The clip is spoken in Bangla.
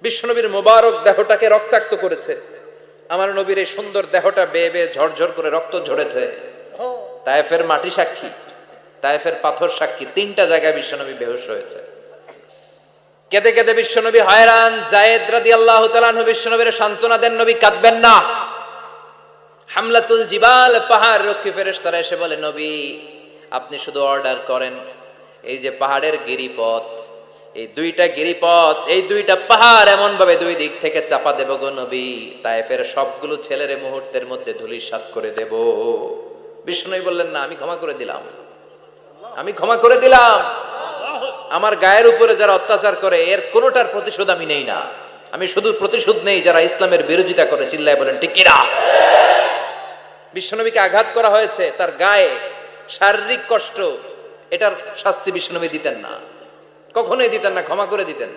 বিশ্বনবীর মোবারক দেহটাকে রক্তাক্ত করেছে। আমার নবীর এই সুন্দর দেহটা বেয়ে বেয়ে ঝরঝর করে রক্ত ঝরেছে। তায়েফের মাটি সাক্ষী, তায়েফের পাথর সাক্ষী, 3টা জায়গায় বিশ্বনবী বেহুশ হয়েছে। কেঁদে কেঁদে বিশ্বনবী হয়রান। যায়েদ রাদিয়াল্লাহু তাআলা আনহু বিশ্বনবীর সান্ত্বনা দেন, নবী কাঁদবেন না। হামলাতুল জিবাল, পাহাড় রক্ষী ফেরেশতারা এসে বলে, নবী আপনি শুধু অর্ডার করেন, এই যে পাহাড়ের গিরিপথ, এই 2টা গিরিপথ, এই 2টা পাহাড় এমন ভাবে 2 দিক থেকে চাপা দেব গো নবী, তায়েফের সবগুলো ছেলেরে মুহূর্তের মধ্যে ধূলিসাৎ করে দেব। বিষ্ণু বললেন, না, আমি ক্ষমা করে দিলাম, আমি ক্ষমা করে দিলাম। আমার গায়ের উপরে যারা অত্যাচার করে এর কোনোটার প্রতিশোধ আমি নেই না, আমি শুধু প্রতিশোধ নেই যারা ইসলামের বিরোধিতা করে। চিল্লায় বলেন ঠিক কিনা? বিশ্বনবীকে আঘাত করা হয়েছে, তার গায়ে শারীরিক কষ্ট, এটার শাস্তি বিশ্বনবী দিতেন না, কখনোই দিতেন না, ক্ষমা করে দিতেন।